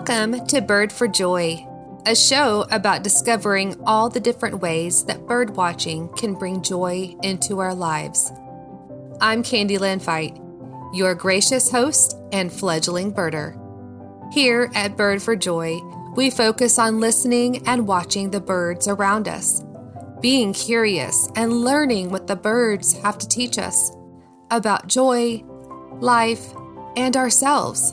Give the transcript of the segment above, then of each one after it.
Welcome to Bird for Joy, a show about discovering all the different ways that bird watching can bring joy into our lives. I'm Candilynn Fite, your gracious host and fledgling birder. Here at Bird for Joy, we focus on listening and watching the birds around us, being curious and learning what the birds have to teach us about joy, life, and ourselves.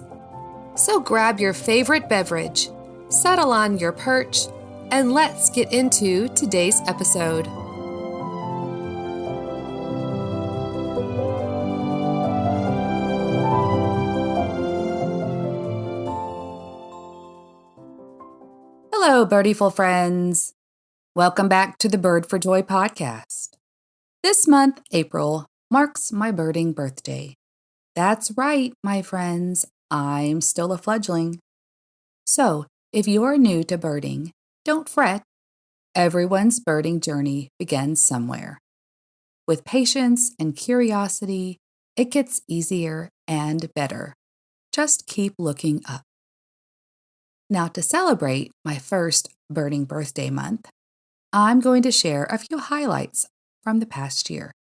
So grab your favorite beverage, settle on your perch, and let's get into today's episode. Hello, birdiful friends. Welcome back to the Bird for Joy podcast. This month, April, marks my birding birthday. That's right, my friends. I'm still a fledgling. So, if you're new to birding, don't fret. Everyone's birding journey begins somewhere. With patience and curiosity, it gets easier and better. Just keep looking up. Now, to celebrate my first birding birthday month, I'm going to share a few highlights from the past year.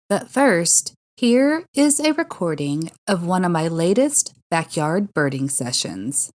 But first, here is a recording of one of my latest backyard birding sessions.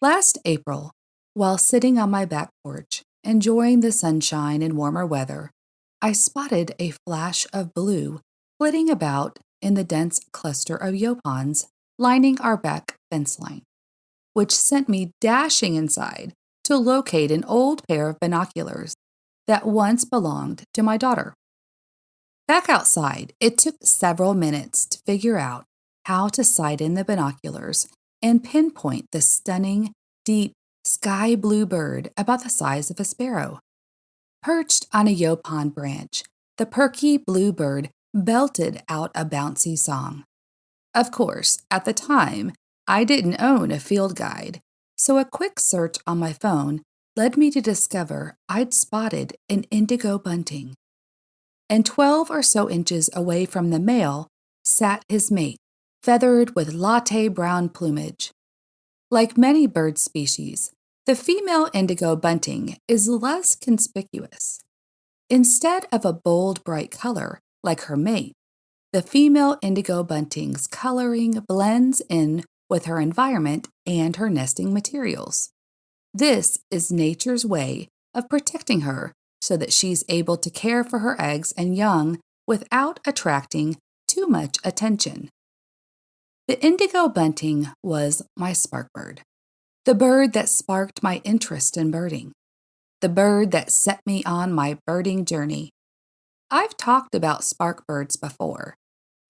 Last April, while sitting on my back porch, enjoying the sunshine and warmer weather, I spotted a flash of blue flitting about in the dense cluster of yopons lining our back fence line, which sent me dashing inside to locate an old pair of binoculars that once belonged to my daughter. Back outside, it took several minutes to figure out how to sight in the binoculars and pinpoint the stunning, deep, sky blue bird about the size of a sparrow. Perched on a yopon branch, the perky blue bird belted out a bouncy song. Of course, at the time, I didn't own a field guide, so a quick search on my phone led me to discover I'd spotted an indigo bunting. And 12 or so inches away from the male sat his mate, feathered with latte brown plumage. Like many bird species, the female indigo bunting is less conspicuous. Instead of a bold, bright color like her mate, the female indigo bunting's coloring blends in with her environment and her nesting materials. This is nature's way of protecting her so that she's able to care for her eggs and young without attracting too much attention. The indigo bunting was my spark bird, the bird that sparked my interest in birding, the bird that set me on my birding journey. I've talked about spark birds before,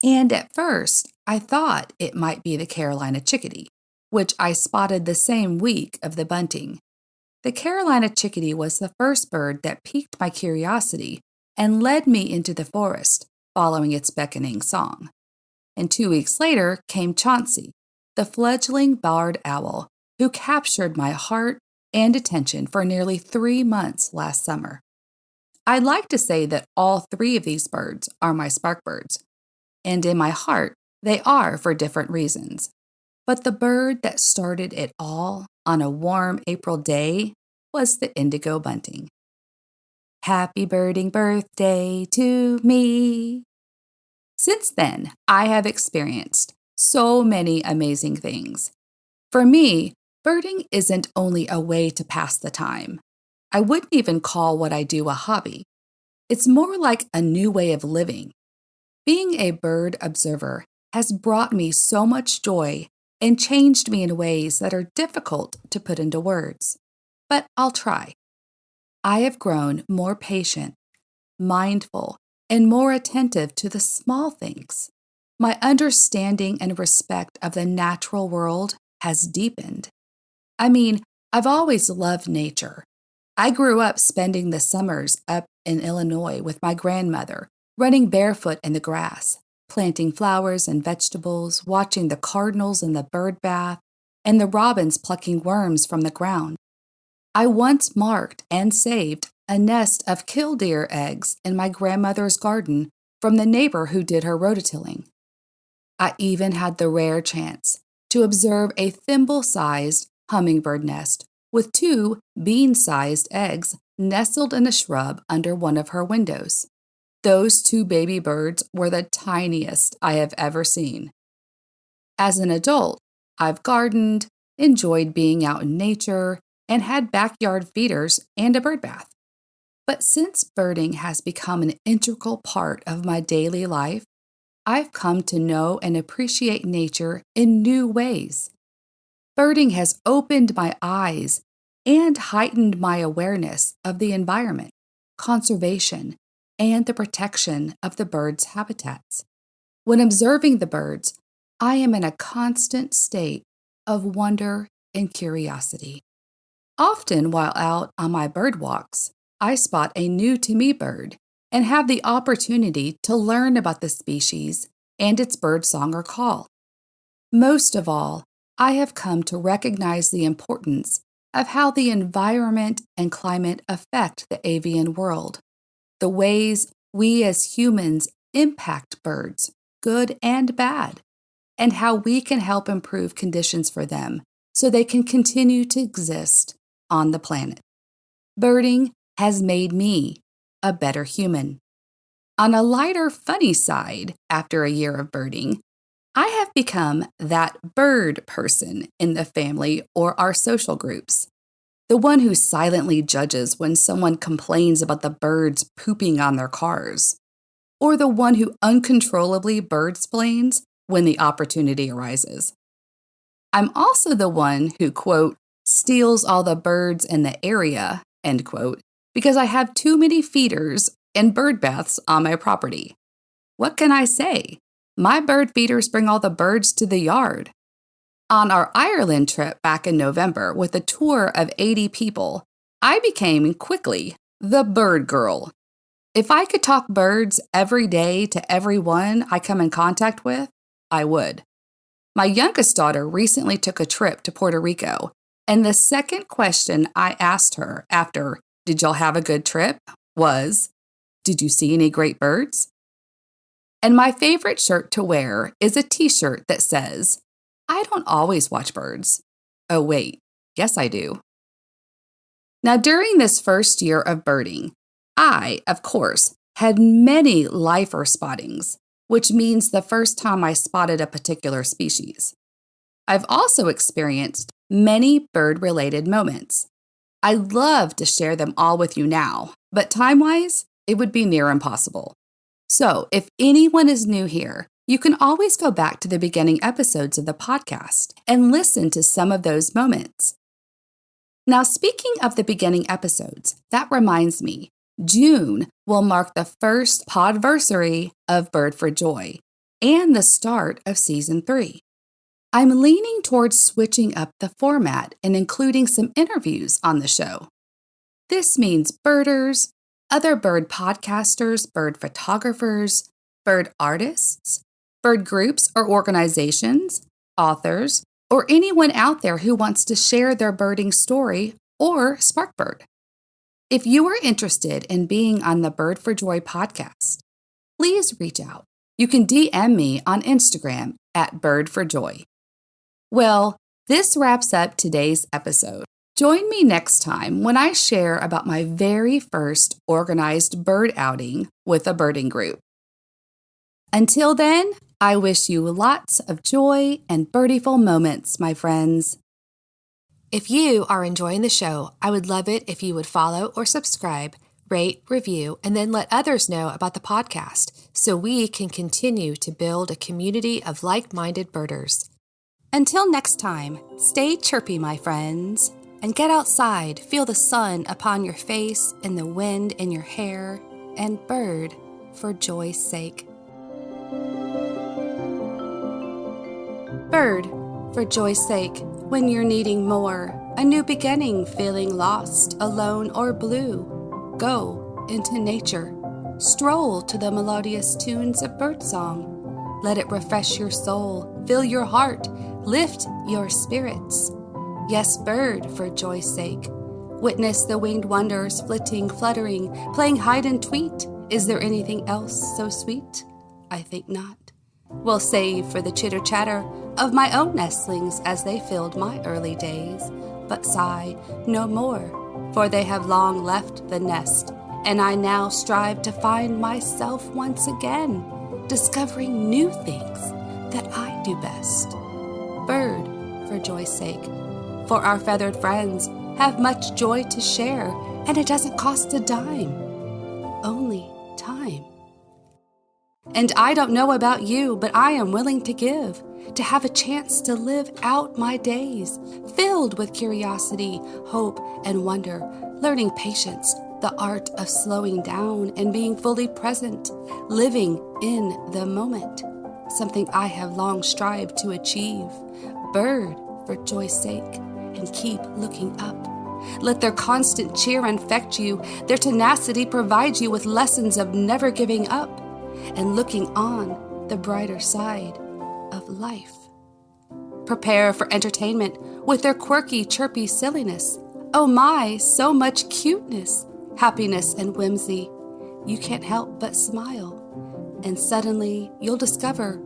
and at first I thought it might be the Carolina chickadee, which I spotted the same week of the bunting. The Carolina chickadee was the first bird that piqued my curiosity and led me into the forest, following its beckoning song. And 2 weeks later came Chauncey, the fledgling barred owl, who captured my heart and attention for nearly 3 months last summer. I'd like to say that all 3 of these birds are my spark birds, and in my heart, they are for different reasons. But the bird that started it all on a warm April day was the indigo bunting. Happy birding birthday to me. Since then, I have experienced so many amazing things. For me, Birding isn't only a way to pass the time. I wouldn't even call what I do a hobby. It's more like a new way of living. Being a bird observer has brought me so much joy and changed me in ways that are difficult to put into words. But I'll try. I have grown more patient, mindful, and more attentive to the small things. My understanding and respect of the natural world has deepened. I mean, I've always loved nature. I grew up spending the summers up in Illinois with my grandmother, running barefoot in the grass, planting flowers and vegetables, watching the cardinals in the bird bath, and the robins plucking worms from the ground. I once marked and saved a nest of killdeer eggs in my grandmother's garden from the neighbor who did her rototilling. I even had the rare chance to observe a thimble-sized hummingbird nest with 2 bean-sized eggs nestled in a shrub under one of her windows. Those 2 baby birds were the tiniest I have ever seen. As an adult, I've gardened, enjoyed being out in nature, and had backyard feeders and a bird bath. But since birding has become an integral part of my daily life, I've come to know and appreciate nature in new ways. Birding has opened my eyes and heightened my awareness of the environment, conservation, and the protection of the birds' habitats. When observing the birds, I am in a constant state of wonder and curiosity. Often while out on my bird walks, I spot a new-to-me bird and have the opportunity to learn about the species and its bird song or call. Most of all, I have come to recognize the importance of how the environment and climate affect the avian world, the ways we as humans impact birds, good and bad, and how we can help improve conditions for them so they can continue to exist on the planet. Birding has made me a better human. On a lighter, funny side, after a year of birding, I have become that bird person in the family or our social groups. The one who silently judges when someone complains about the birds pooping on their cars. Or the one who uncontrollably bird-splains when the opportunity arises. I'm also the one who, quote, steals all the birds in the area, end quote, because I have too many feeders and bird baths on my property. What can I say? My bird feeders bring all the birds to the yard. On our Ireland trip back in November with a tour of 80 people, I became quickly the bird girl. If I could talk birds every day to everyone I come in contact with, I would. My youngest daughter recently took a trip to Puerto Rico, and the second question I asked her after, "Did y'all have a good trip?" was, "Did you see any great birds?" And my favorite shirt to wear is a t-shirt that says, "I don't always watch birds." Oh wait, yes I do. Now during this first year of birding, I, of course, had many lifer spottings, which means the first time I spotted a particular species. I've also experienced many bird-related moments. I'd love to share them all with you now, but time-wise, it would be near impossible. So if anyone is new here, you can always go back to the beginning episodes of the podcast and listen to some of those moments. Now, speaking of the beginning episodes, that reminds me, June will mark the first podversary of Bird for Joy and the start of Season 3. I'm leaning towards switching up the format and including some interviews on the show. This means birders, other bird podcasters, bird photographers, bird artists, bird groups or organizations, authors, or anyone out there who wants to share their birding story or spark bird. If you are interested in being on the Bird for Joy podcast, please reach out. You can DM me on Instagram at Bird for Joy. Well, this wraps up today's episode. Join me next time when I share about my very first organized bird outing with a birding group. Until then, I wish you lots of joy and birdiful moments, my friends. If you are enjoying the show, I would love it if you would follow or subscribe, rate, review, and then let others know about the podcast so we can continue to build a community of like-minded birders. Until next time, stay chirpy, my friends, and get outside, feel the sun upon your face and the wind in your hair, and bird for joy's sake. Bird for joy's sake, when you're needing more, a new beginning, feeling lost, alone, or blue, go into nature. Stroll to the melodious tunes of birdsong. Let it refresh your soul, fill your heart, lift your spirits. Yes, bird, for joy's sake. Witness the winged wonders, flitting, fluttering, playing hide and tweet. Is there anything else so sweet? I think not. We'll save for the chitter-chatter of my own nestlings as they filled my early days, but sigh no more, for they have long left the nest, and I now strive to find myself once again, discovering new things that I do best. Bird, for joy's sake, for our feathered friends have much joy to share, and it doesn't cost a dime, only time. And I don't know about you, but I am willing to give, to have a chance to live out my days, filled with curiosity, hope, and wonder, learning patience, the art of slowing down and being fully present, living in the moment, something I have long strived to achieve. Bird, for joy's sake, and keep looking up. Let their constant cheer infect you, their tenacity provide you with lessons of never giving up, and looking on the brighter side of life. Prepare for entertainment with their quirky, chirpy silliness. Oh my, so much cuteness, happiness, and whimsy. You can't help but smile. And suddenly you'll discover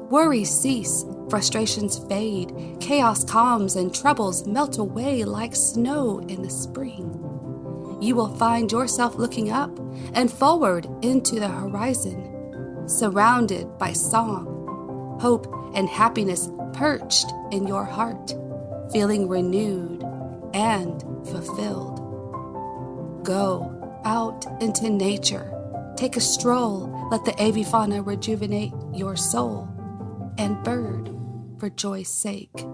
worries cease, frustrations fade, chaos calms, and troubles melt away like snow in the spring. You will find yourself looking up and forward into the horizon, surrounded by song, hope, and happiness perched in your heart, feeling renewed and fulfilled. Go out into nature, take a stroll, let the avifauna rejuvenate your soul, and bird, for joy's sake.